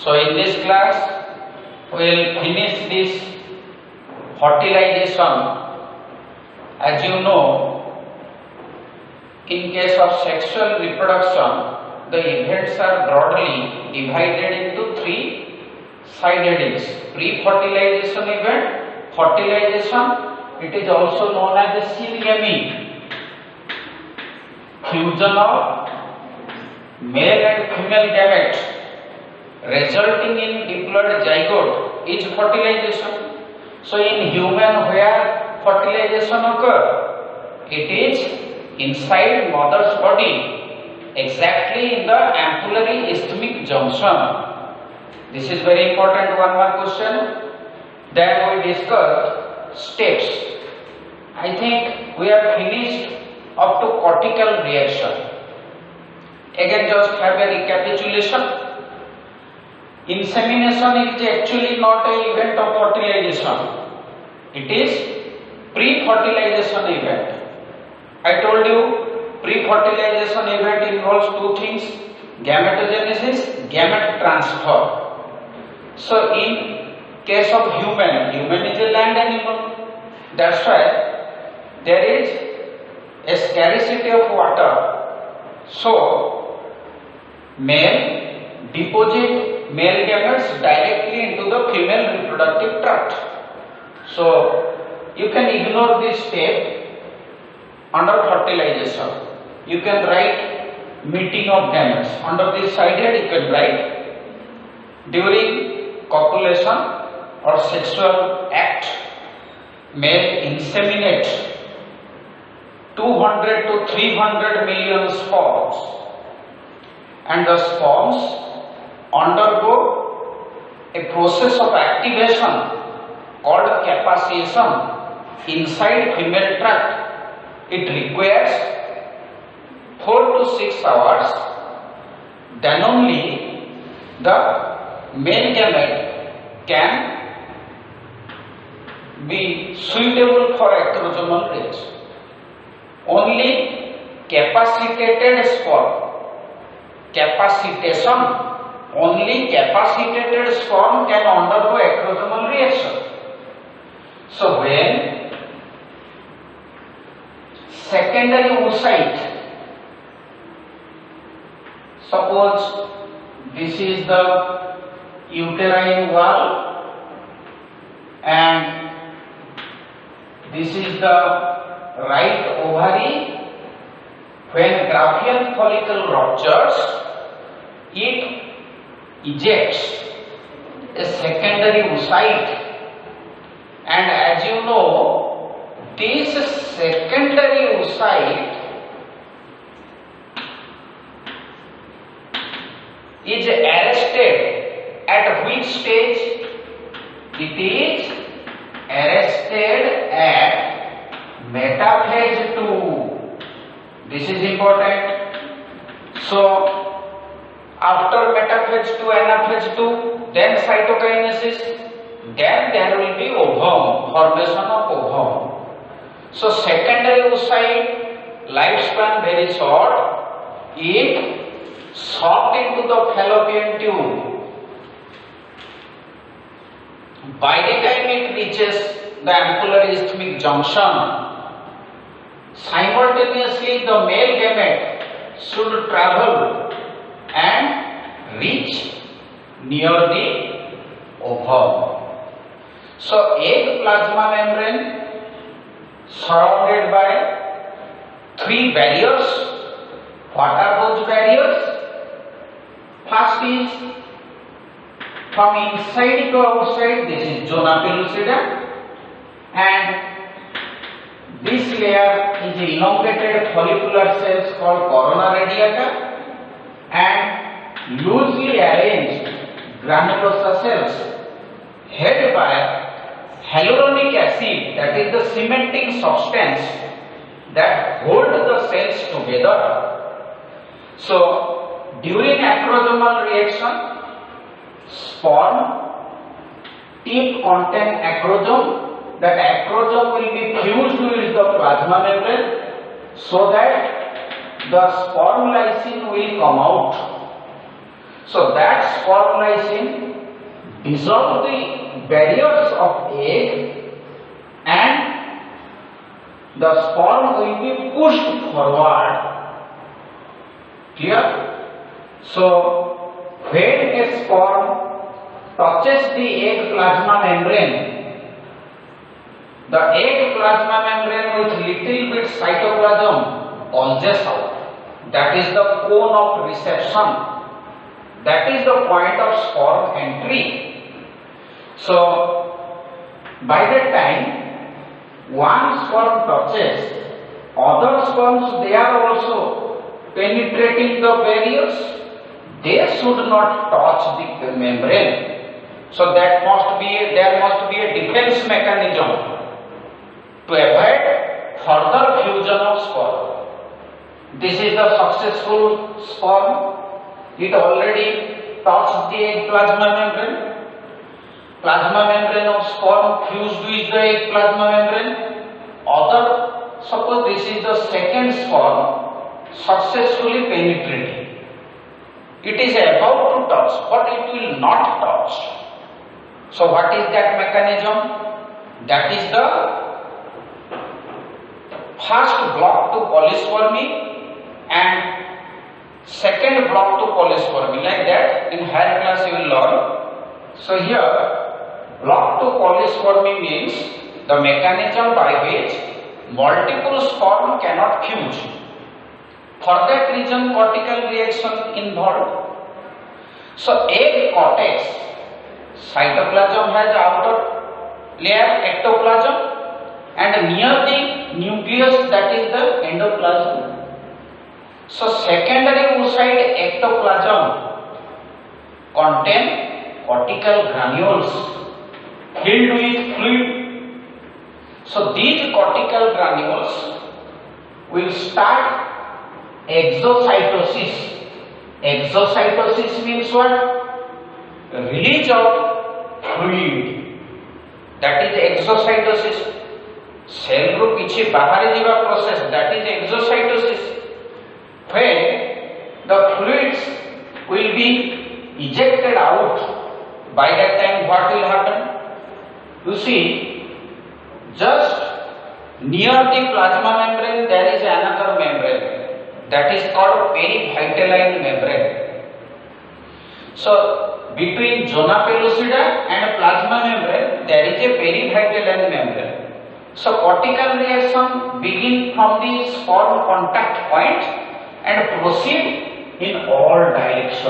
So in this class we will finish this fertilization. As you know, in case of sexual reproduction, the events are broadly divided into three sidedness: pre-fertilization event, fertilization, it is also known as the synegamy, fusion of male and female gametes resulting in diploid zygote is fertilization. So in human, where fertilization occur, it is inside mother's body, exactly in the ampullary isthmic junction. This is very important. One more question. Then we discussed steps. I think we have finished up to cortical reaction. Again, just have a recapitulation. Insemination is actually not an event of fertilization. It is pre-fertilization event. I told you pre-fertilization event involves two things: gametogenesis, gamete transfer. So in case of human is a land animal. That's why there is a scarcity of water. So male deposit male gametes directly into the female reproductive tract. So you can ignore this step under fertilization. You can write meeting of gametes. Under this sided you can write during copulation or sexual act, male inseminates 200 to 300 million sperms, and the sperms undergo a process of activation called capacitation inside female tract. It requires 4 to 6 hours. Then only the male gamete can be suitable for acrosomal reach. Only capacitated sperm, capacitation, only capacitated sperm can undergo acrosomal reaction. So when secondary oocyte, suppose this is the uterine wall and this is the right ovary. When Graafian follicle ruptures, it ejects a secondary oocyte, and as you know, this secondary oocyte is arrested at which stage? It is arrested at metaphase 2. This is important. So after metaphase 2, anaphase 2, then cytokinesis, then there will be ovum, formation of ovum. So secondary oocyte lifespan very short. It sucked into the fallopian tube. By the time it reaches the ampullary isthmic junction, simultaneously the male gamete should travel and reach near the ovum. So egg plasma membrane surrounded by 3 barriers. What are those barriers? First is from inside to outside, this is zona pellucida, and this layer is elongated follicular cells called corona radiata and loosely arranged granulosa cells head by hyaluronic acid, that is the cementing substance that hold the cells together. So during acrosomal reaction, sperm tip contain acrosome. That acrosome will be fused with the plasma membrane so that the sperm lysine will come out. So that sperm lysine dissolve the barriers of egg and the sperm will be pushed forward. Clear? So when a sperm touches the egg plasma membrane, the egg plasma membrane with little bit cytoplasm bulges out. That is the cone of reception. That is the point of sperm entry. So by that time one sperm touches, other sperms they are also penetrating the barriers. They should not touch the membrane. So there must be a defense mechanism to avoid further fusion of sperm. This is the successful sperm. It already touched the egg plasma membrane. Plasma membrane of sperm fused with the egg plasma membrane. Suppose this is the second sperm successfully penetrating. It is about to touch, but it will not touch. So what is that mechanism? That is the first block to polyspermy and second block to polyspermy. Like that in higher class you will learn. So here block to polyspermy means the mechanism by which multiple sperm cannot fuse. For that reason cortical reaction involved. So egg cortex, cytoplasm has outer layer ectoplasm and near the nucleus that is the endoplasm. So secondary oocyte ectoplasm contain cortical granules filled with fluid. So these cortical granules will start exocytosis. Exocytosis means what? Release of fluid. That is exocytosis. Cell ru kiछि bahari jiba process, that is exocytosis. When the fluids will be ejected out, by that time what will happen? You see, just near the plasma membrane there is another membrane, that is called perivitelline membrane. So between zona pellucida and plasma membrane there is a perivitelline membrane. So cortical reaction begin from the sperm contact point and proceed in all directions.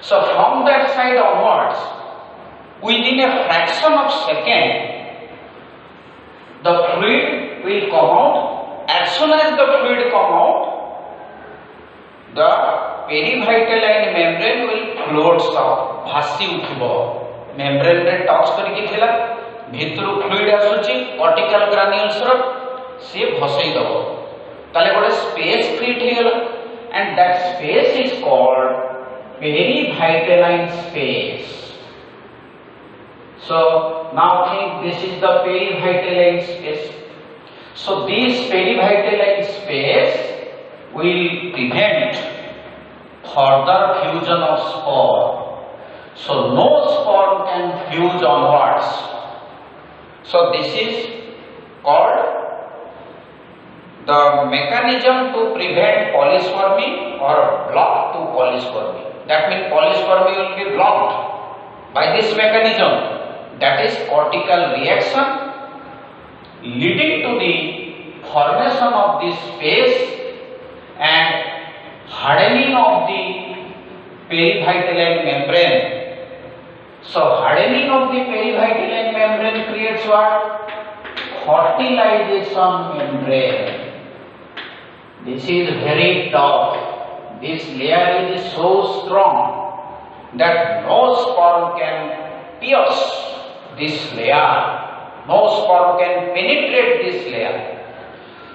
So from that side onwards, within a fraction of second, the fluid will come out. As soon as the fluid come out, the perivitelline membrane will float up, भासी उठिबो. Membrane रे touch करके थिला, भितरु fluid आसुची, cortical granules रो से भसई दबो. ताले गोटे space create हे गेला, and that space is called perivitelline space. So now think this is the perivitelline space. So this perivitelline space will prevent further fusion of sperm. So no sperm can fuse onwards. So this is called the mechanism to prevent polyspermy or block to polyspermy. That means polyspermy will be blocked by this mechanism. That is cortical reaction leading to the formation of this space and hardening of the perivitelline membrane. So hardening of the perivitelline membrane creates what? Fertilization membrane. This is very tough. This layer is so strong that no sperm can pierce this layer. No sperm can penetrate this layer.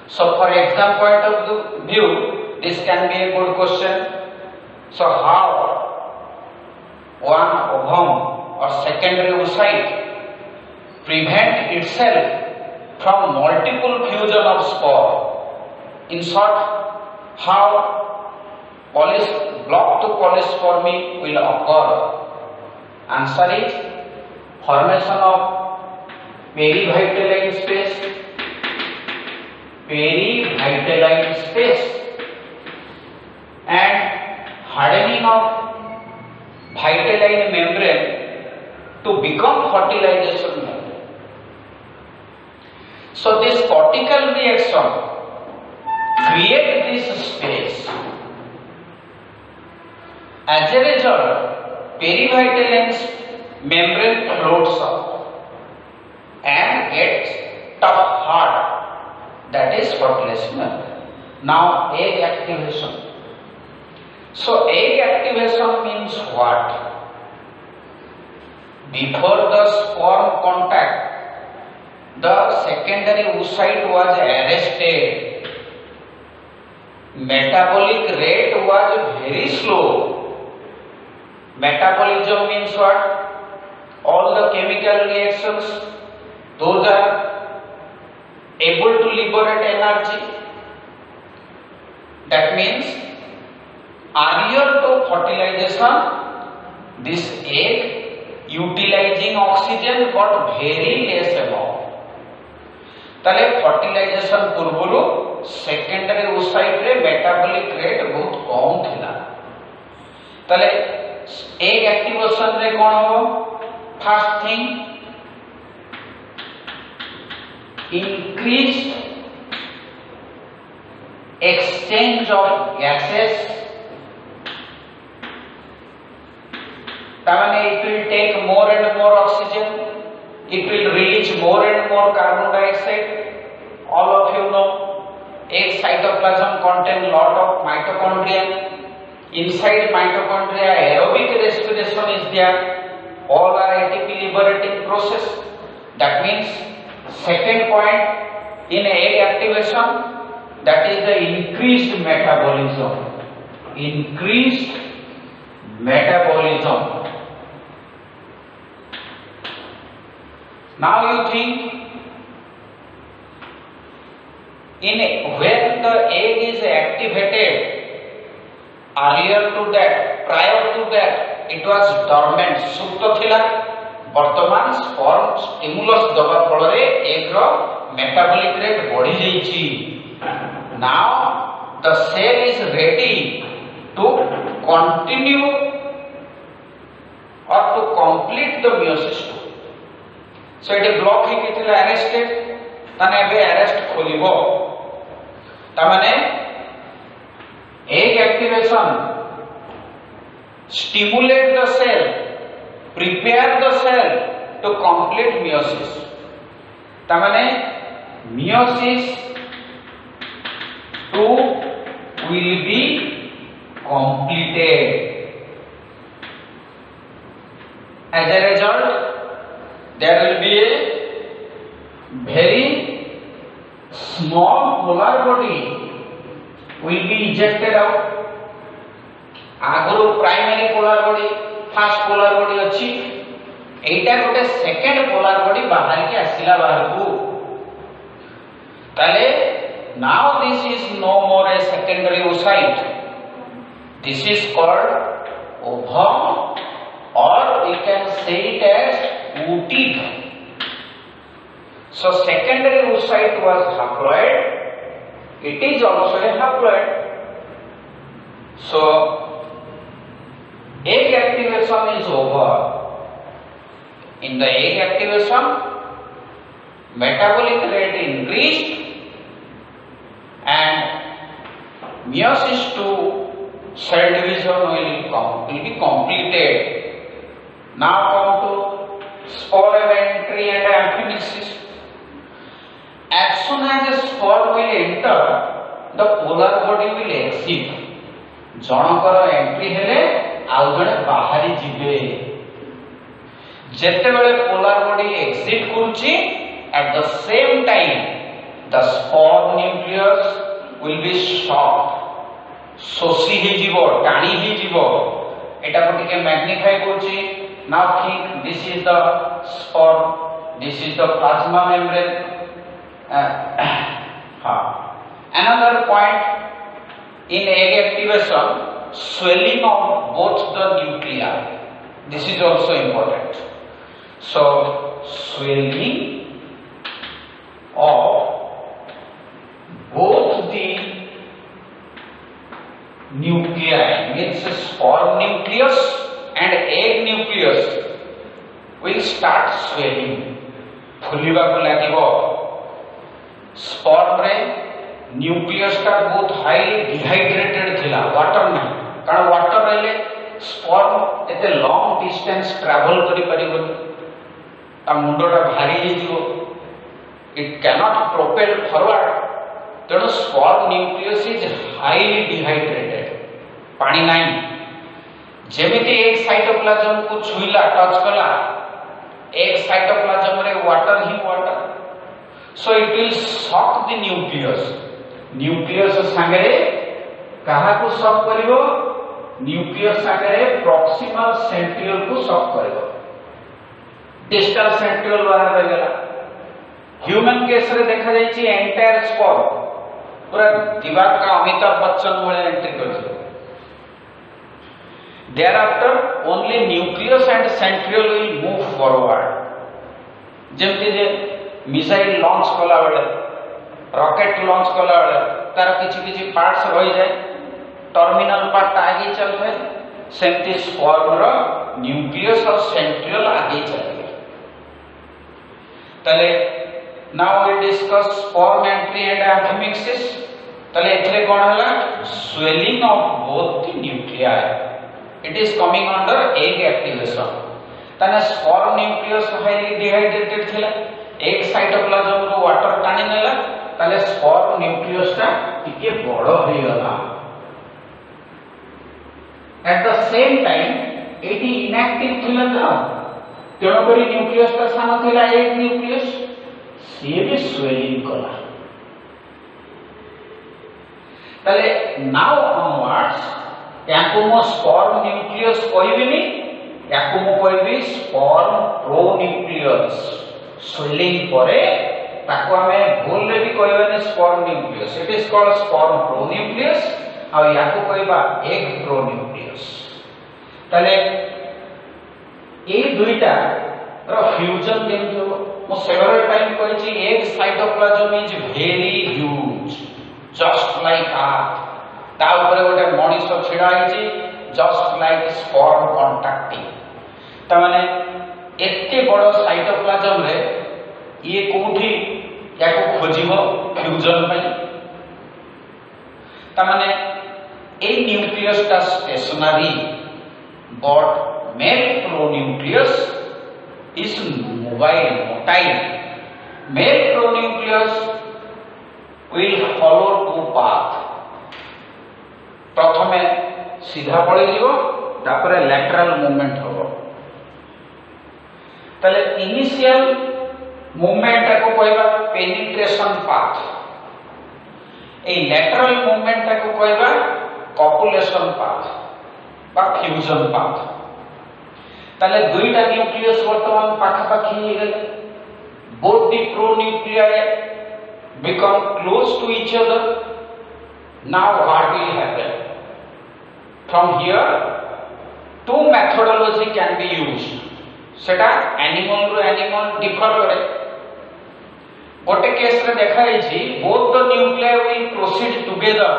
So for exam point of view, this can be a good question. So how one ovum or secondary oocyte prevent itself from multiple fusion of spore? In short, how Polis block to polis forming will occur. Answer is formation of perivitelline space, and hardening of vitelline membrane to become fertilization membrane. So this cortical reaction create this space. As a result, perivitelline membrane floats up and gets tough hard. That is fertilization membrane. Now egg activation. So egg activation means what? Before the sperm contact, the secondary oocyte was arrested. Metabolic rate was very slow. Metabolism means what? All the chemical reactions, those are able to liberate energy. That means earlier to fertilization, this egg utilizing oxygen got very less amount. ताले fertilisation पूर्वरु secondary oocyte रे metabolic rate बहुत कम थिला. ताले egg activation रे कोन हो? First thing increased exchange of gases. ताने it will take more and more oxygen. It will release more and more carbon dioxide. All of you know, egg cytoplasm contain lot of mitochondria. Inside mitochondria, aerobic respiration is there. All are ATP liberating process. That means second point in egg activation, that is the increased metabolism. Increased metabolism. Now you think, when the egg is activated, earlier to that, prior to that, it was dormant, supto thila. Bartaman sperm stimulus daba phalare egg ro metabolic rate बढ़ी जाइछि. Now the cell is ready to continue or to complete the meiosis. So it is block he thila arrested, tane ebe arrest kholibo. Tamane egg activation stimulate the cell, prepare the cell to complete meiosis. Tamane meiosis 2 will be completed. As a result, there will be a very small polar body will be ejected out. आगुरु primary polar body, first polar body अछि, एटा गोटे second polar body बाहर के आसिला बाहर को. ताले now this is no more a secondary oocyte. This is called ovum, or we can say it as oocyte. So secondary oocyte was haploid. It is also a haploid. So egg activation is over. In the egg activation, metabolic rate increased and meiosis 2 cell division will be completed. Now come to spore entry and amphinesis. As soon as the spore will enter, the polar body will exit. जनकर entry हेले आउ जणे बाहरी जिबे. जेते बेले polar body exit करूची, at the same time the spore nucleus will be short, सोसी ही जीवो, टाणी ही जीवो. एटा को टिके मैग्निफाई करूची. Now think this is the spore, this is the plasma membrane. Another point in egg activation, swelling of both the nuclei. This is also important. So swelling of both the nuclei means sperm nucleus and egg nucleus will start swelling. फुलिबा को लागिबो sperm रे nucleus टा बहुत highly dehydrated थिला water नहीं कारण water रहले sperm एते long distance travel करि परिबोनी ता मुंडोटा भारी हे जिवो इट कैनॉट प्रोपेल फॉरवर्ड तेणु sperm nucleus is highly dehydrated पानी नहीं जेमिति एक साइटोप्लाज्म को छुईला टच कला एक साइटोप्लाज्म रे water he water so it will shock the nucleus संगे कहा को शॉक करिवो न्यूक्लियस संगे प्रॉक्सिमल सेंट्रियोल को शॉक करिवो डिस्टल सेंट्रियोल बाहर रह गेला ह्यूमन केस रे देखा जाई छी एंटायर स्पर्म पूरा दिमाग का अमिताभ बच्चन वाले एंट्री करछो thereafter only nucleus and centriole will move forward जेमति जे मिसाइल लॉन्च कला बेले रॉकेट लॉन्च कला बेले तार किछि किछि पार्ट्स रहि जाय टर्मिनल पार्ट आगे चलथे सेमति स्पर्म रो न्यूक्लियस और सेंट्रियोल आगे चलथे तले now we discuss sperm entry and amphimixis तले एथरे कोन हला swelling of both the nuclei it is coming under egg activation तने स्पर्म न्यूक्लियस हाईली डिहाइड्रेटेड थिला एक साइटोप्लाज्म रो वाटर टाणी नेला तले स्पर्म न्यूक्लियस ता टिके बडो होई गला eight the same time eighty inactive थिला त तेणु करी न्यूक्लियस ता सानो थिला एक न्यूक्लियस से भी स्वेलिंग कला तले नाउ ऑनवर्ड्स याको मो स्पर्म न्यूक्लियस कहबिनी याको मो कहबी स्पर्म प्रोन्यूक्लियस स्वेलिंग परे ताको हमें भूल रे भी कहबनी sperm nucleus it is called sperm pronucleus आ याको कहबा एग प्रोन्यूक्लियस तले ए दुईटा रो फ्यूजन केमति हो मो सेवरल टाइम कहै छी egg cytoplasm is very huge just like earth ता ऊपर गोटे मनीष छिड़ा है जस्ट लाइक स्पर्म कॉन्टैक्टिंग त माने एते बड़ साइटोप्लाज्म रे ये कोठी याको खोजिबो फ्यूजन पई त माने ए न्यूक्लियस ता stationary but male pronucleus is motile male pronucleus will follow two path प्रथमे सीधा पड़ी जीवो तापरे लैटरल मूवमेंट होबो तले इनिशियल मूवमेंट को कहबा पेनिट्रेशन पाथ ए लैटरल मूवमेंट को कहबा कॉपुलेशन पाथ बा फ्यूजन पाथ तले दुईटा न्यूक्लियस वर्तमान पाखा पाखी हे गेले both the pronuclei become close to each other now what will happen from here two methodology can be used सेटा एनिमल रो एनिमल डिफर करे गोटे केस रे देखा है both the nuclei will proceed together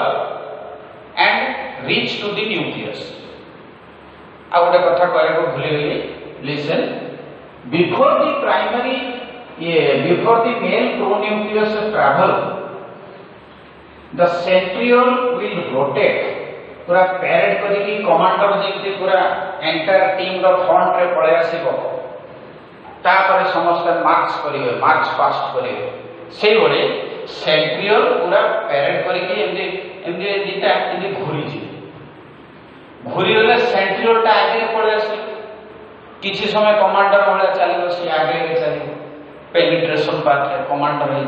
and reach to the nucleus आ गोटे कथा कहले को भूली गली listen before the primary before the male pronucleus travel the centriole will rotate पूरा पैरेड करी कमांडर जेते पूरा एंटायर टीम रो फ्रंट रे पळे आसीबो ता परे समस्त मार्च करिवे मार्च पास्ट करिवे सेही बळे सेंट्रियोल पूरा पैरेड करी एमदी दिता एमदी घुरी जी घुरी गले सेंट्रियोल ता आगे पळे आसी किछि समय कमांडर भले चलिबो से आगे चलिबो पेनिट्रेशन पाथ रे कमांडर है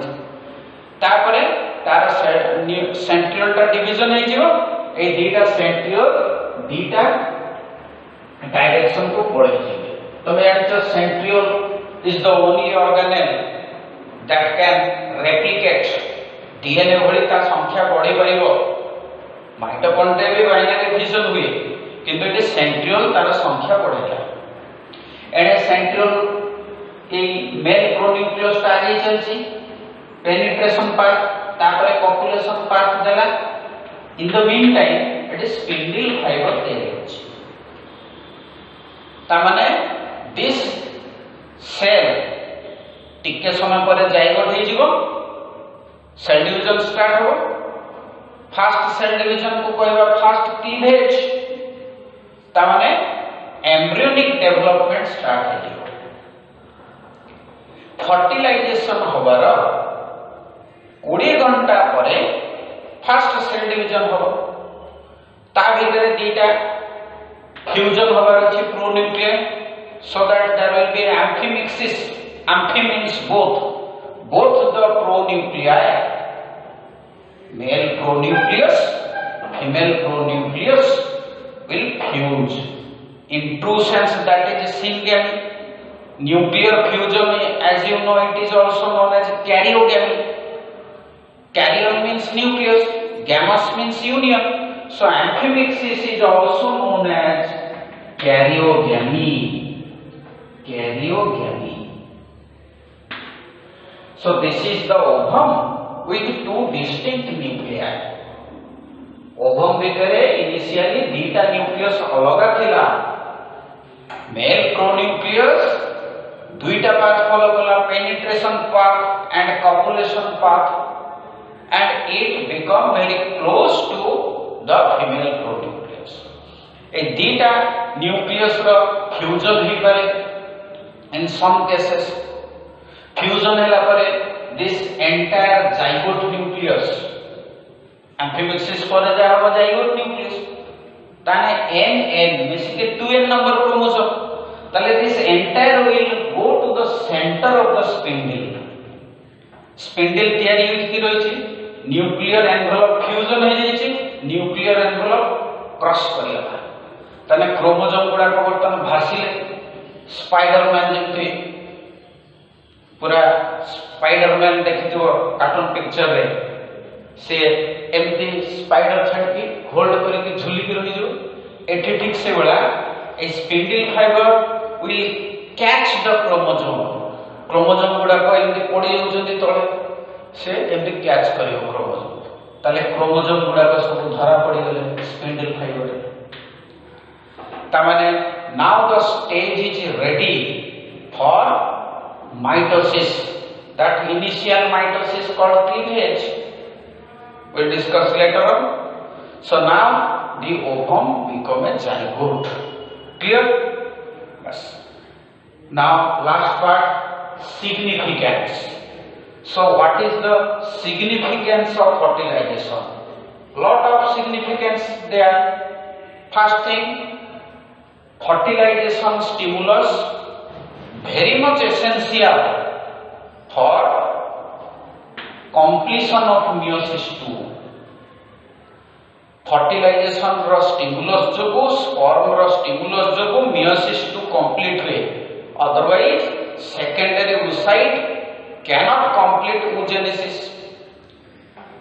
तापरे तार सेंट्रियोल ता डिवीजन है जीवो ए दीटा सेंट्रियोल दीटा डायरेक्शन को पड़े जीवे तमे जानछो centriole is the only organelle that can replicate DNA भली ता संख्या बढ़ी परिबो माइटोकॉन्ड्रिया भी बाइनरी फिजन हुए किंतु ये सेंट्रियोल तार संख्या बढ़ेगा एने सेंट्रियोल ए मेल प्रोन्यूक्लियस आगे चलची पेनिट्रेशन पार्ट तापर कॉपुलेशन पार्ट देला in the mean time it is spindle fibre तैयार होची ता माने दिस सेल टिके समय पर जाइगोट हो जिवो सेल डिवीजन स्टार्ट हो फास्ट सेल डिवीजन को कहबा फास्ट क्लीवेज ता माने एम्ब्रियोनिक डेवलपमेंट स्टार्ट हो जिवो फर्टिलाइजेशन होबार 20 घंटा परे फास्ट सेल डिवीजन हो ता भितरे दीटा फ्यूजन होबार अछि प्रोन्यूक्लियर so that there will be amphimixis. Amphi means both the pronuclei, male pronucleus, female pronucleus will fuse. In true sense, that is syngamy. Nuclear fusion, as you know, it is also known as karyogamy. Karyon means nucleus, gamous means union. So amphimixis is also known as karyogamy. Karyogamy. So this is the ovum with two distinct nuclei. Ovum भितरे initially दीटा nucleus अलगा थिला. Male pronucleus दुईटा path follow कला penetration path and copulation path and it become very close to the female pronucleus. A दीटा nucleus row fusion ही करे. In some cases fusion hela pare this entire zygote nucleus amphimixis pore ja hoba zygote nucleus tane n basically 2n number chromosome tale this entire will go to the center of the spindle tiyari hoiti roichi nuclear envelope fusion he jaichi nuclear envelope cross karila tane chromosome guda ko bortan bhasile Spiderman जमती पूरा Spiderman देखिथिबो cartoon picture रे से एमती spider छडकी hold करके झुली के रही जो एठी ठीक से बला a spindle fibre will catch the chromosome गुडा को एमती पड़ी जाउछन्ती तळे से एमती कैच करियो क्रोमोसोम ताले क्रोमोसोम गुडा को सब धरा पड़ी गेले स्पिंडल फाइबर ता माने now the stage is ready for mitosis. That initial mitosis called cleavage we'll discuss later on. So now the ovum become a zygote. Clear? Yes. Now last part, significance. So what is the significance of fertilization? Lot of significance there. First thing, fertilization stimulus very much essential for completion of meiosis 2. Fertilization ro stimulus jogu sperm ro stimulus jogu meiosis 2 complete हुए. Otherwise secondary oocyte cannot complete oogenesis.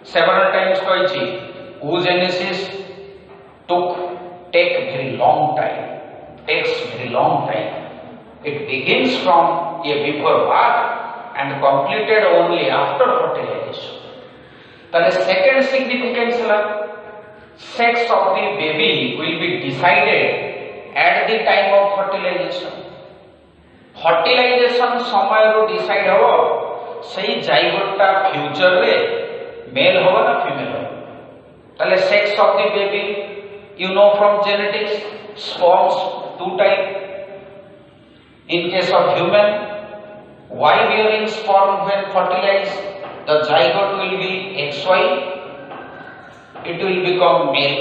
Several times कहिछि oogenesis take very long time. Takes very long time. It begins from a before birth and completed only after fertilization. The second significance is sex of the baby will be decided at the time of fertilization. Fertilization समय रो decide हो सही zygote टा future रे male हो ना female हो. The sex of the baby you know from genetics, sperms two type. In case of human, Y bearing sperm when fertilized, the zygote will be XY, it will become male.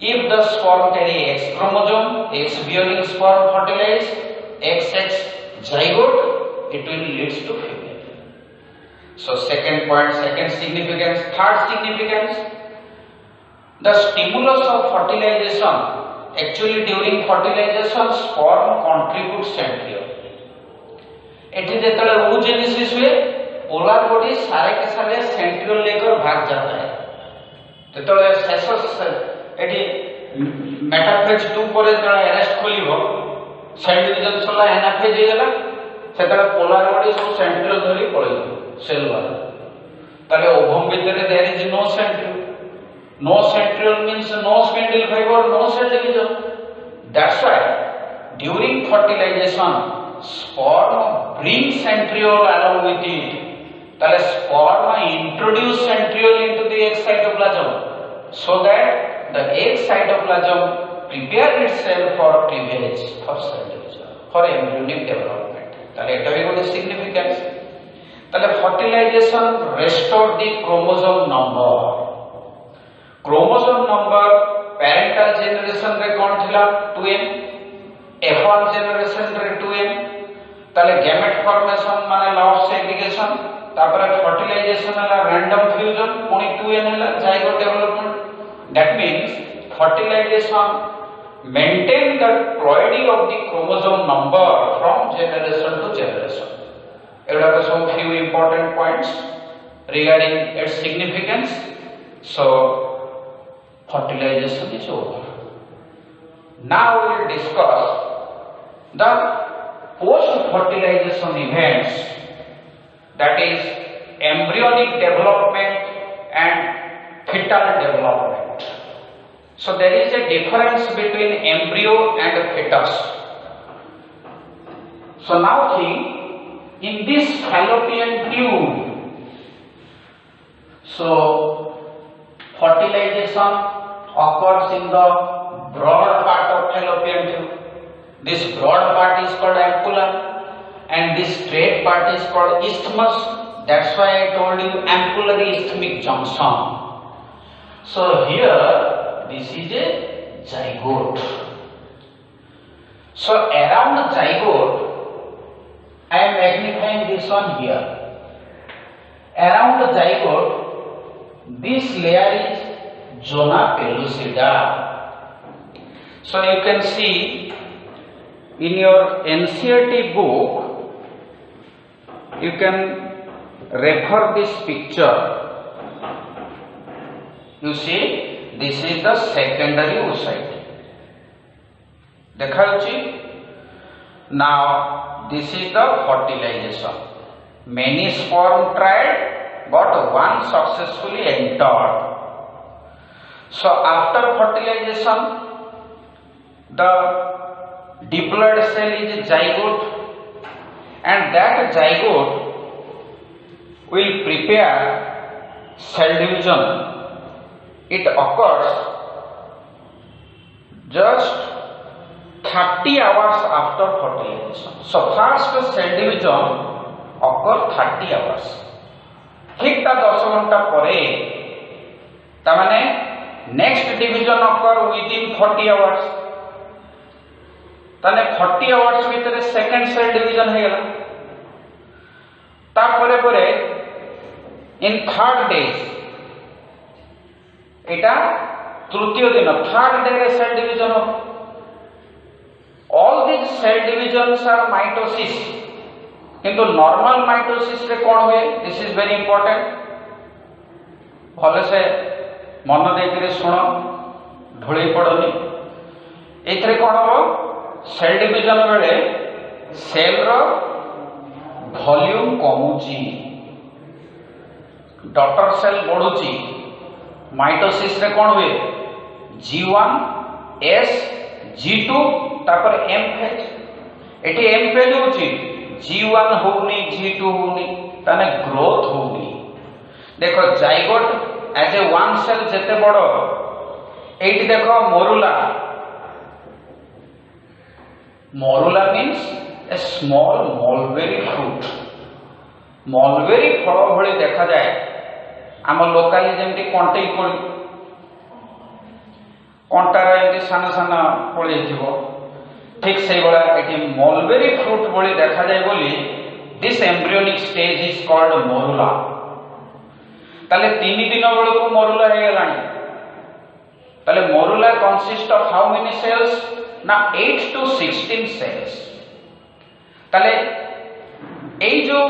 If the sperm carry X chromosome, X bearing sperm fertilized, XX zygote, it will lead to female. So second point, second significance. Third significance, the stimulus of fertilization. Actually during fertilization sperm contributes centriole. एठी जेतले oogenesis हुए polar body सारे के सारे centriole लेकर भाग जाता है যেতବେଳେ ଶେଷ ଏଠି মেটাফেজ 2 ପରେ ଯେତେବେଳେ ଆରେଷ୍ଟ ଖୋଲିବ ସେଲ୍ ଡିଭିଜନ ସରିଲା ଏନାଫେଜ ହେଇଗଲା ସେତେବେଳେ পোলার বডি ସବୁ ସେଣ୍ଟ୍ରିଓଲ ଧରି ପଳେଇବ ସେଲ୍ ବାଲା ତାହେଲେ ଓଭମ ଭିତରେ there is no centriole. No centriole means no spindle fiber, no cell division. That's why during fertilization sperm brings centriole along with it. তাহলে sperm introduce centriole into the egg cytoplasm so that the egg cytoplasm prepare itself for cleavage for cell division for embryonic development. তাহলে এটা भी ଗୋଟେ significance. তাহলে fertilization restore the chromosome number. Chromosome number parental generation रे कोन थिला 2n, F1 generation रे 2n. ताले gamete formation माने law of segregation, तापर fertilization हला random fusion पुनी 2n हला zygote development. That means fertilization maintain the ploidy of the chromosome number from generation to generation. There are some few important points regarding its significance. So fertilization is over. Now we will discuss the post-fertilization events, that is embryonic development and fetal development. So there is a difference between embryo and fetus. So now think, in this fallopian tube, so fertilization occurs in the broad part of fallopian tube. This broad part is called ampulla and this straight part is called isthmus. That's why I told you ampullary isthmic junction. So here this is a zygote. So around the zygote, I am magnifying this one here. Around the zygote, this layer is zona pellucida. So you can see in your NCERT book, you can refer this picture. You see, this is the secondary oocyte. देखा होची. Now this is the fertilization. Many sperm tried, but one successfully entered. So after fertilization, the diploid cell is zygote, and that zygote will prepare cell division. It occurs just 30 hours after fertilization. So first cell division occurs 30 hours. ठीक ता 10 घंटा परे ता माने next division occur within 40 hours. ताने 40 hours भितरे second cell division हे गला. ता परे परे in third days एटा तृतीय दिन थर्ड डे रे सेल डिवीजन हो. All these cell divisions are mitosis. किंतु नॉर्मल माइटोसिस रे कोन हुए? This is very important. भले से मन देकरे सुनो, ढोली पड़ोनी. एथरे कोन हो? सेल डिवीजन बेले सेल रो वॉल्यूम कमुची, डॉटर सेल बढ़ुची. माइटोसिस रे कोन हुए? G1 S G2 तापर M फेज. एठी M फेज होची, G1 होउनी G2 होउनी, ताने ग्रोथ होउनी. देखो zygote as a one cell जेते बड़ो, एठी देखो मोरुला. Morula means a small mulberry fruit. Mulberry फल भली देखा जाए. आम लोकाली जेमती कंटेई कोली कंटार एमती सान सान पड़े ठीक से ये मलबेरी फ्रूट भली देखा जाए बोली this embryonic stage is called morula. ताले 3 दिन बेलू मोरुला हो गलानी. ताले morula consist of how many cells ना 8 to 16 सेल्स. ताले ए जो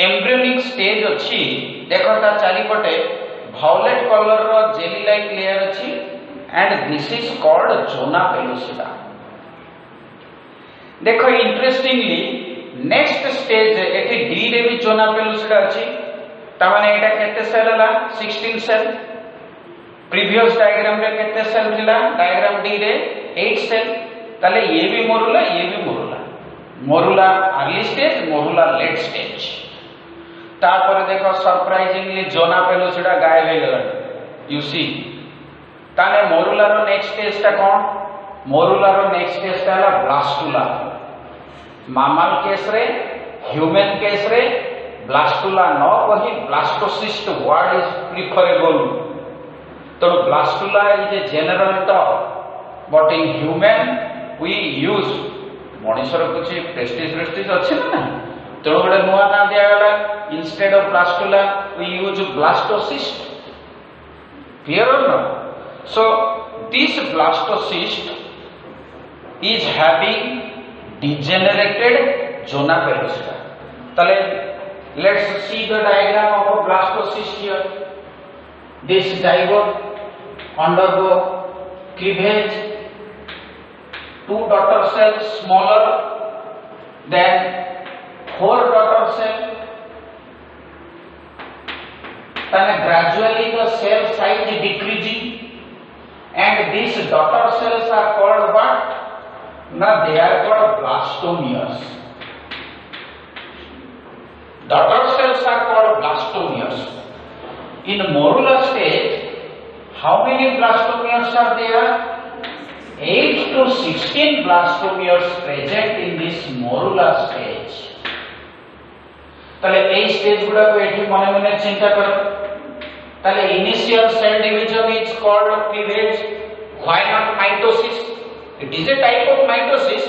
एम्ब्रियोनिक स्टेज अच्छी देखो ता चारिपटे violet color ro jelly like layer अछि and this is called zona pellucida. देखो इंटरेस्टिंगली नेक्स्ट स्टेज एठी डी रे भी zona pellucida अछि ता माने एटा केते सेल हला 16 सेल प्रीवियस डायग्राम रे केते सेल थिला डायग्राम डी रे 8 सेल ताले ये भी morula morula early stage morula late stage तापर देखो सरप्राइजिंगली zona pellucida गायब हो गला यू सी ताने मोरुला रो नेक्स्ट स्टेज ता कोन मोरुला रो नेक्स्ट स्टेज ता हला ब्लास्टुला मामल केस रे ह्यूमन केस रे ब्लास्टुला न कही ब्लास्टोसिस्ट वर्ड इज प्रिफरेबल तो blastula is a general term but in human we use मनुष्यर कुछ प्रेस्टिज अच्छे ना तेणु गोटे नुआ ना दिगला instead of blastula we use blastocyst clear और no so this blastocyst is having degenerated zona pellucida. Tale let's see the diagram of a blastocyst here. This zygote undergo cleavage, 2 daughter cells smaller than 4 daughter cells. Then gradually the cell size is decreasing and these daughter cells are called what? Now they are called blastomeres. Daughter cells are called blastomeres. In morula stage, how many blastomeres are there? 8 to 16 blastomeres present in this morula stage. ताले a stage गुडा को एठी मने मने चिंता करो ताले initial cell division is called cleavage why not mitosis It is a type of mitosis,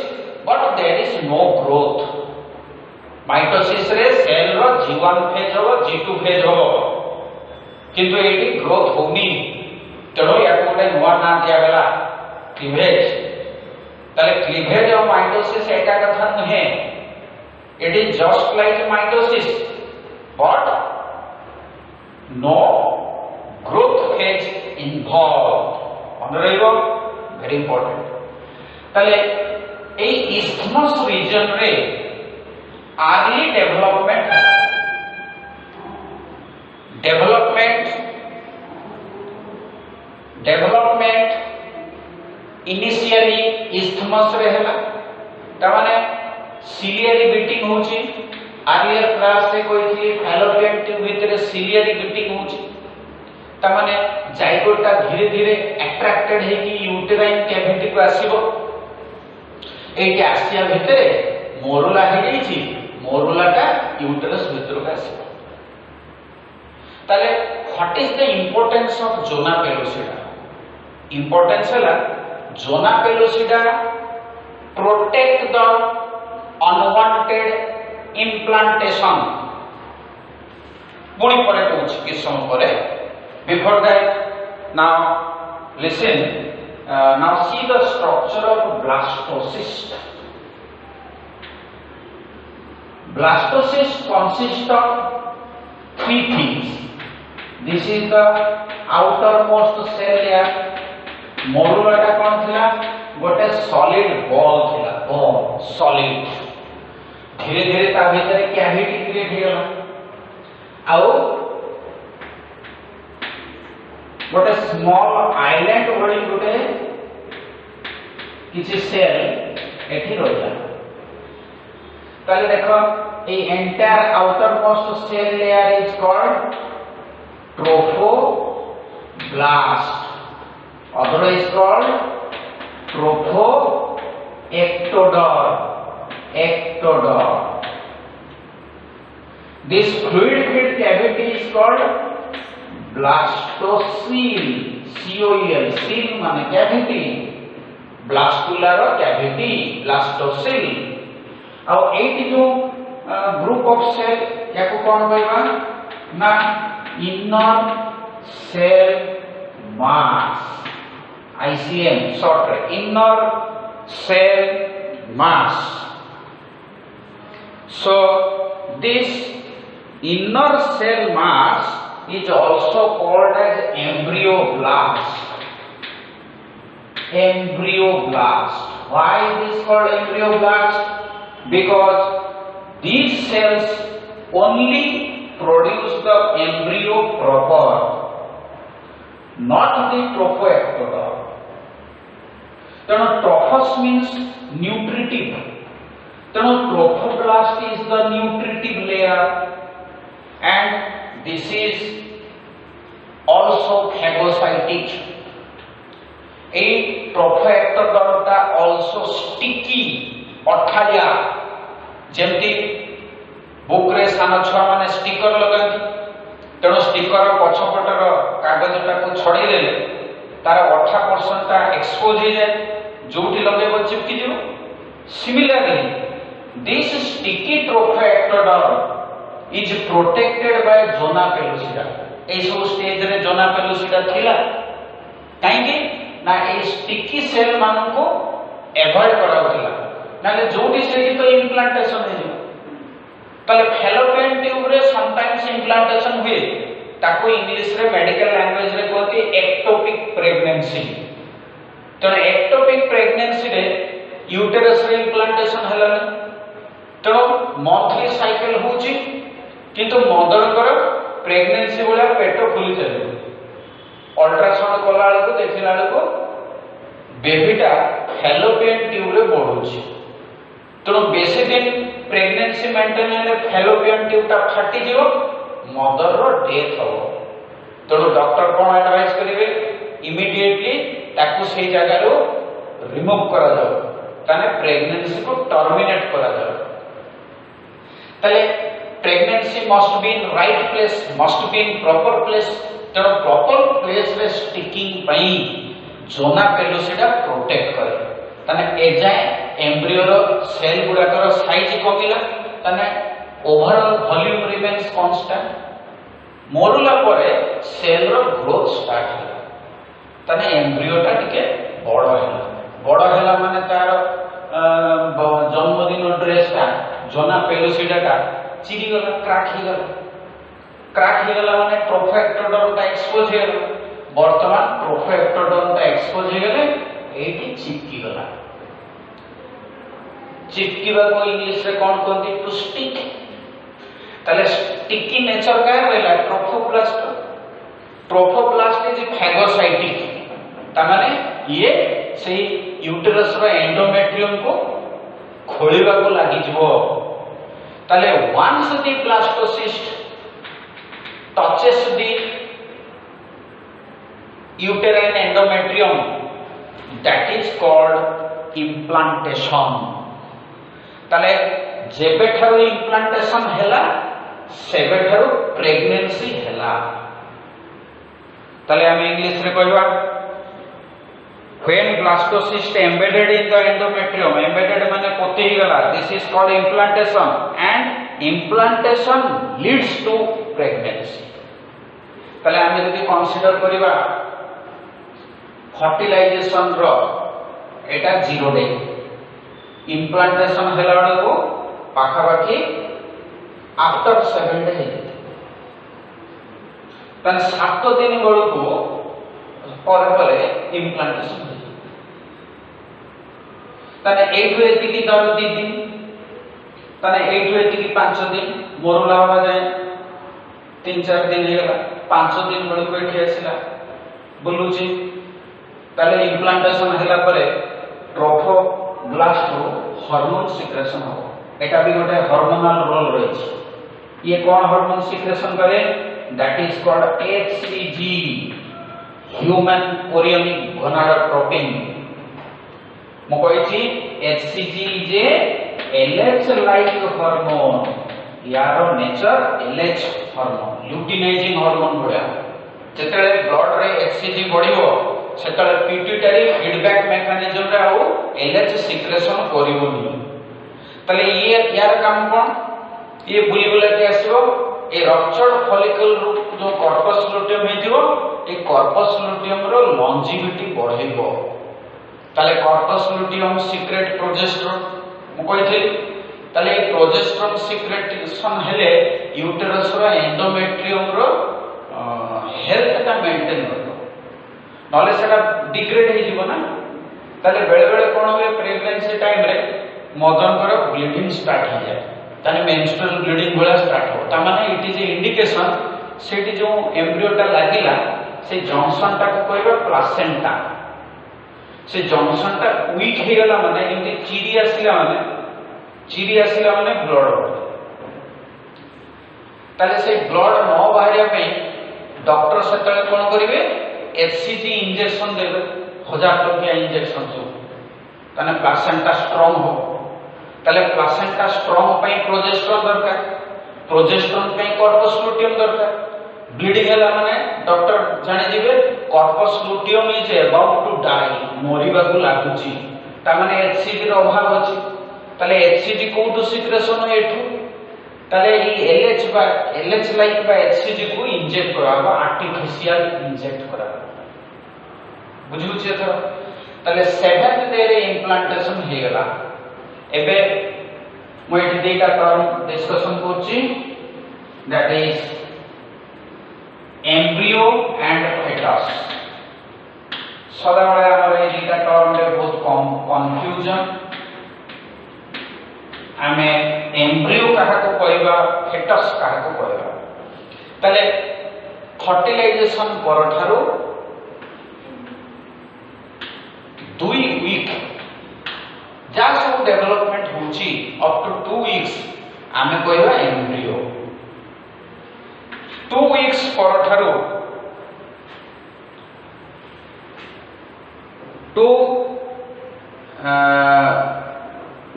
but there is no growth. Mitosis रे cell रो G1 phase हो, G2 phase हो, किंतु एटी growth होनी, तेणु याको गोटे नुआ नाम दिया गला cleavage. ताले cleavage और mitosis एका कथा नुहे. It is just like mitosis, but no growth phase involved. Understand? Very important. ताले ए isthmus region रे early development initially isthmus रे हला ता माने ciliary beating होची earlier class से कोई थी fallopian tube भीतर ciliary beating होची ता माने जाइगोट ता धीरे धीरे अट्रैक्टेड है कि यूटेराइन कैविटी को आसीबो एटी आसिया भितरे मोरुला हे गईची मोरुलाटा यूटेरस भितर का आसीबो ताले what is the importance of zona pellucida importance हला zona pellucida protect the unwanted implantation पुणी परे कहूची कि समय परे before that now listen now see the structure of blastocyst. Blastocyst consists of 3 things. This is the outermost cell layer. Morula टा कोन थिला गोटे solid ball थिला बॉल सॉलिड धीरे धीरे ता भीतर कैविटी क्रिएट हेला आउ गोटे स्मॉल आइलैंड भली गोटे किछि सेल एठी रहला ताले देखो a entire outermost cell layer is called trophoblast otherwise called trophoectoderm. This fluid-filled cavity is called blastocele. C-O-E-L. Cele माने cavity. Blastula रो cavity. Blastocele. और एटी जो group of cell याको कौन कहवा ना inner cell mass. ICM short inner cell mass. So this inner cell mass is also called as embryoblast. Embryoblast. Why it is called embryoblast? Because these cells only produce the embryo proper, not the trophoectoderm. Then trophos means nutritive. Then trophoblast is the nutritive layer, and this is also phagocytic. A trophoectoderm टा also sticky, अठालिया, जेमती book रे सान छुआ माने sticker लगाती, तेणु sticker पछपटर कागजटा को छड़े देले तार 80% टा एक्सपोज हो जाए, जोटी लगेबो चिपकी जिवो. Similarly, this sticky trophoectoderm is protected by zona pellucida. ए सब स्टेज रे zona pellucida थिला, काहेकि ना ए स्टिकी सेल मानन को एवॉइड कराउथिला, नाले जोटी सेठी तो इम्प्लांटेशन हे. ताले फैलोपियन ट्यूब रे समटाइम्स इम्प्लांटेशन हुए, ताको इंग्लिश रे मेडिकल लैंग्वेज रे कहते एक्टोपिक प्रेगनेंसी. तो एक्टोपिक प्रेगनेंसी रे यूटेरस रे इम्प्लांटेशन हला, तो मंथली साइकिल होची, किंतु मदर कर प्रेगनेंसी वाला पेट खुली चले. अल्ट्रासाउंड कला को देखिला को बेबीटा फैलोपियन ट्यूब रे बढ़ुची. तो बेसी दिन प्रेगनेंसी मेंटेन हेले फैलोपियन ट्यूब टा फाटी जिवो, मदर रो डेथ हो. तो डॉक्टर कोन एडवाइस करिवे, इमीडिएटली ताकू से जगह रो रिमूव करा जाओ, ताने प्रेगनेंसी को टर्मिनेट करा जाओ. ताले pregnancy must be in right place, must be in proper place. तो प्रॉपर प्लेस रे स्टिकिंग पई जोना पेलुसिडा प्रोटेक्ट करे. ताने ए जाय एम्ब्रियो रो सेल गुडा कर साइज कमिला, ताने overall volume remains constant. Morula परे सेल रो ग्रोथ स्टार्ट होला, ताने एम्ब्रियो टा टिके बड़ होला माने तार जन्मदिन ड्रेस टा जोना पेलुसिडा टा चिरी गला, क्रैक ही गला माने ट्रोफोएक्टोडर्म टा एक्सपोज हे गला. वर्तमान ट्रोफोएक्टोडर्म टा एक्सपोज हे गले एटी चिपकी गला. चिपकीबा को इंग्लिश रे कोन कहती, टू स्टिक. ताले स्टिकी नेचर का रहला ट्रोफोप्लास्ट. ट्रोफोप्लास्ट इज फैगोसाइटिक, ता माने ये से यूटेरस रो एंडोमेट्रियम को खोलिबा को लागि जबो. ताले once the blastocyst touches the uterine endometrium, that is called implantation. ताले जेबे ठारो implantation हैला सेबे ठारो प्रेगनेंसी हैला. ताले हम इंग्लिश रे कहबा, when blastocyst embedded in the endometrium, embedded माने पोते ही गला, this is called implantation, and implantation leads to pregnancy. ताले हम यदि कंसीडर करिबा फर्टिलाइजेशन रो एटा 0 डे, इम्प्लांटेशन हैला को पाखा पाखी आफ्टर 7 डे हे. तन 7 दिन बळ को पर इम्प्लांटेशन हे. तने 8 वे एतिकी 10 दिन, तने 8 वे एतिकी 5 दिन, मोरुला हवा जाए 3-4 दिन हेला, 5 दिन बळ को एठी आसिला बुलुची. ताले इम्प्लांटेशन हैला परे ट्रोफोब्लास्ट रो हार्मोन सिक्रेशन हो. एटा भी गोटे हार्मोनल रोल रही. ये कौन हार्मोन सिक्रेशन करे, that is called HCG, human chorionic gonadotropin. मो कहिछि HCG is a LH like hormone. यारो nature LH hormone, luteinizing hormone भया. जेतेले ब्लड रे एचसीजी बढ़िबो सेतले पिट्यूटरी फीडबैक मेकानिज्म रे आउ एलएच सिक्रेशन करिवोनी. तले ये यार काम कोन, ये बुली बुला के आसीबो ए रप्चर्ड फॉलिकल रो जो कॉर्पस लुटियम हेतिबो, ए कॉर्पस लुटियम रो लॉन्जिविटी बढ़ेबो. तले कॉर्पस लुटियम सीक्रेट प्रोजेस्टेरोन मु कहिथि. तले प्रोजेस्टेरोन सीक्रेशन हेले यूटेरस रो एंडोमेट्रियम रो मेंटेन करबो नले सेटा डिग्रेड हे जीवो ना ताले बेले बेले कोन होय प्रेगनेंसी टाइम रे मदन कर ब्लीडिंग स्टार्ट हो जाए ताने मेंस्ट्रुअल ब्लीडिंग बोला स्टार्ट हो ता माने इट इज इंडिकेशन सेठी जो एम्ब्रियोटा लागिला से जंक्शन टा को कहबा प्लासेंटा से जंक्शन टा वीक हे गला माने एमती चिरी आसिला माने ब्लड ताले से ब्लड न बाहरिया पे डॉक्टर सेतले कोन करिवे एचसीजी इंजेक्शन देबे 1000 टकिया इंजेक्शन जो ताने प्लासेंटा स्ट्रांग हो ताले प्लासेंटा स्ट्रांग पे प्रोजेस्टेरोन दरकार प्रोजेस्टेरोन पे कॉर्पस लुटियम दरकार ब्लीडिंग हला माने डॉक्टर जानि दिबे corpus luteum is about to die मरिबा को लागुची ता माने एचसीजी रो अभाव अछि ताले एचसीजी कोठु सिक्रेशन एठु ताले ई एलएच लाइक बा एचसीजी को इंजेक्ट कराबा आर्टिफिशियल इंजेक्ट कराबा बुझु छै तो ताले 7th डे रे इम्प्लांटेशन हे गला एबे मो एठी देटा टर्म डिस्कशन करछि that is embryo and fetus सदा बळे हमर ए दुटा टर्म रे बहुत कम कंफ्यूजन आमे एम्ब्रियो काहा को कहबा फेटस काहा को कहबा तले फर्टिलाइजेशन परठारो 2 वीक जा सब डेवलपमेंट होची अप टू 2 वीक्स आमे कहबा एम्ब्रियो 2 वीक्स परठारो to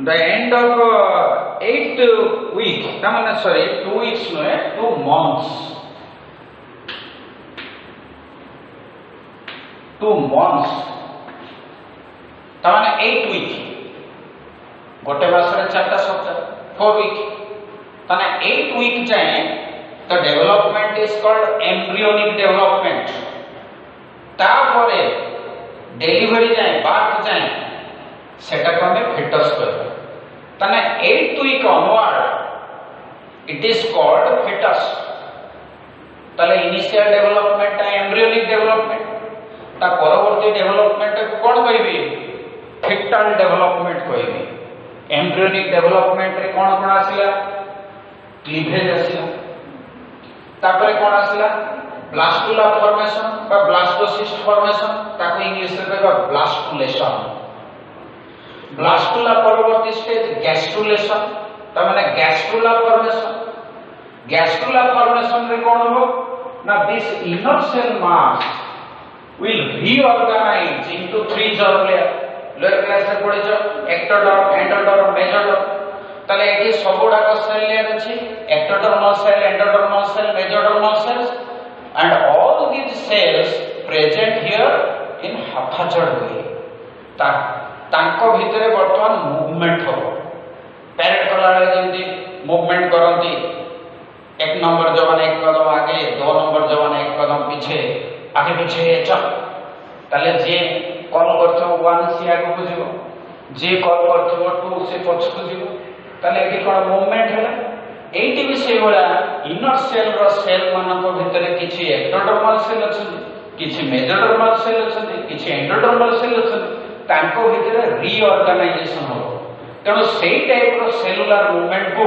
the end of 8th week tamane sorry 2 weeks no 2 months 2 months tamane 8 week gote masare 4 सप्ताह 4 week tane 8 week jaye the development is called embryonic development ta pore delivery जाए बात जाए सेटा को हमें foetus कहबा तने 8th week onward it is called fetus तले इनिशियल डेवलपमेंट एम्ब्रियोनिक डेवलपमेंट ता परवर्ती डेवलपमेंट को कोन कहबी फेटल डेवलपमेंट कहबी एम्ब्रियोनिक डेवलपमेंट रे कोन कोन आसिला क्लीवेज आसिला तापरे कोन आसिला ब्लास्टुला फॉर्मेशन बा ब्लास्टोसिस्ट फॉर्मेशन ताको इंग्लिश रे कहबा ब्लास्टुलेशन ब्लास्टुला परवर्ती स्टेज गैस्ट्रुलेशन त माने गैस्ट्रुला फॉर्मेशन रे कोन हो ना this inner cell mass will reorganize into 3 germ lower class रे पढिछ एक्टोडर्म एंडोडर्म मेसोडर्म तले एठी सबोडा को सेल लेयर अछि ectodermal cell endodermal cell mesodermal cells and all these cells present here in haphazard way तांको भितरे वर्तमान मूवमेंट हो पैरेड कला जेंती मूवमेंट करंती एक नंबर जवान एक कदम आगे 2 नंबर जवान एक कदम पीछे आगे पीछे चल ताले जे कॉल करथो 1 से आगे बुझिबो जे कॉल करथो 2 से पछकु जिवो ताले एठी कोन मूवमेंट हैला एटी भी से बोला इनर सेल रो सेल मानको भितरे किछि एक्टोडर्मल सेल अछि किछि मेसोडर्मल सेल अछि किछि एंडोडर्मल सेल अछि तांको भितरे रीऑर्गेनाइजेशन हो तेनो सेही टाइप रो सेलुलर मूवमेंट को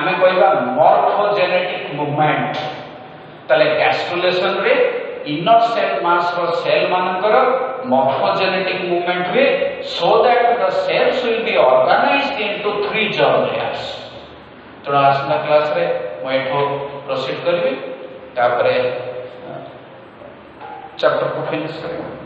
आमे कहबा मॉर्फोजेनेटिक मूवमेंट तले गैस्ट्रुलेशन रे इनर सेल मास रो सेल मानकर मॉर्फोजेनेटिक मूवमेंट हुए so that the cells will be organized into 3 germ layers तो आसना क्लास रे मैं प्रोसीड करी तापरे चैप्टर को फिनिश करेंगे।